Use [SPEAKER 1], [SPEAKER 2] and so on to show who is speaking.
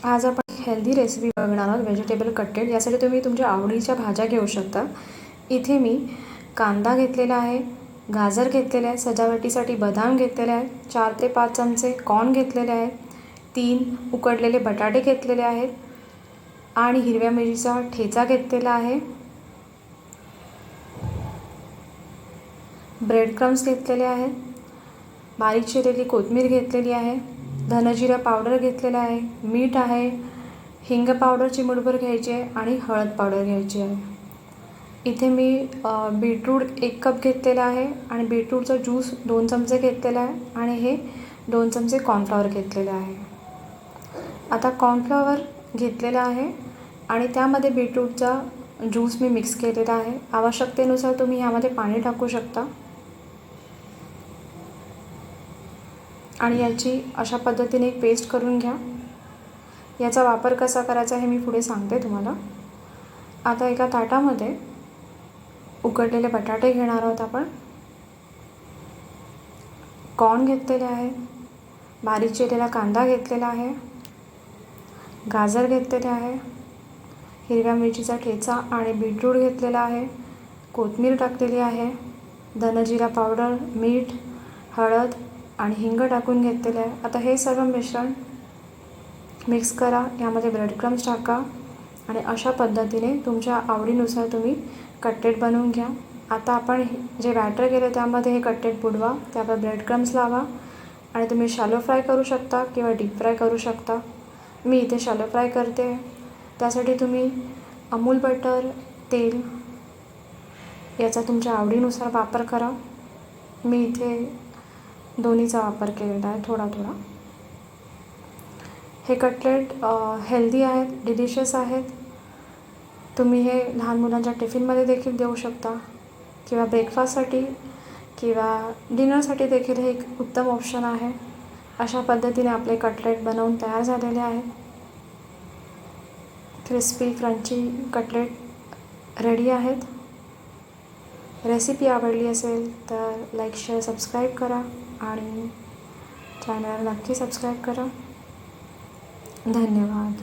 [SPEAKER 1] आज आपण healthy recipe बघणार आहोत, व्हेजिटेबल कटलेट। यासाठी तुम्ही तुमच्या आवडीच्या भाज्या घेऊ शकता। इथे मी कांदा घेतलेला आहे, गाजर घेतलेले आहे, सजावटीसाठी बदाम घेतलेले आहेत, 4 ते 5 चमचे कॉर्न घेतलेले आहेत, 3 उकडलेले बटाटे घेतलेले आहेत आणि हिरव्या मिरचीचा ठेचा घेतलेला आहे, ब्रेड क्रम्स घेतलेले आहेत, बारीक चिरलेली कोथिंबीर घेतलेली आहे, धनजिरा पावडर घेतलेला आहे, मीठ आहे, हिंग पावडर चिमूटभर घ्यायची आहे आणि हळद पावडर घ्यायची आहे। इथे मी बीटरूट 1 कप घेतलेला आहे आणि बीटरूटचा ज्यूस 2 चमचे घेतलेला आहे आणि हे 2 चमचे कॉर्नफ्लॉवर घेतलेले आहे। आता कॉर्नफ्लॉवर घेतलेला आहे आणि त्यामध्ये बीटरूटचा ज्यूस मी मिक्स केलेला आहे। आवश्यकतेनुसार तुम्ही यामध्ये पाणी टाकू शकता आणि याची अशा पद्धतीने एक पेस्ट करून घ्या। याचा वापर कसा करायचा हे मी पुढे सांगते तुम्हाला। आता एका ताटामध्ये उकडलेले बटाटे घेणार आहोत आपण, कॉर्न घेतलेले आहे, बारीक चिरलेला कांदा घेतलेला आहे, गाजर घेतलेले आहे, हिरव्या मिरचीचा ठेचा आणि बीटरूट घेतलेला आहे, कोथिंबीर टाकलेली आहे, धनजिरा पावडर, मीठ, हळद आणि हिंग टाकून घेतलेले आहे। आता हे सर्व मिश्रण मिक्स करा, यामध्ये ब्रेड क्रम्स टाका आणि अशा पद्धतीने तुमच्या आवडीनुसार तुम्ही कटलेट बनवून घ्या। आता आपण जे बॅटर केलं त्यामध्ये हे कटलेट बुडवा, त्यावर ब्रेड क्रम्स लावा आणि तुम्ही शॅलो फ्राय करू शकता किंवा डीप फ्राय करू शकता। मी इथे शॅलो फ्राय करते, त्यासाठी तुम्ही अमूल बटर, तेल याचा तुमच्या आवडीनुसार वापर करा। मी इथे दोन्हीचा वापर केलेला आहे, थोडा थोडा। हे कटलेट हेल्दी आहेत, डिलिशियस आहेत। तुम्ही हे लहान मुलांच्या टिफिनमध्ये देखील देऊ शकता किंवा ब्रेकफास्टसाठी किंवा डिनरसाठी देखील हे एक उत्तम ऑप्शन आहे। अशा पद्धतीने आपले कटलेट बनवून तयार झालेले आहेत। क्रिस्पी क्रंची कटलेट रेडी आहेत। रेसिपी आवडली असेल तर लाईक, शेअर, सबस्क्राईब करा आणि चॅनल नक्की सबस्क्राईब करा। धन्यवाद।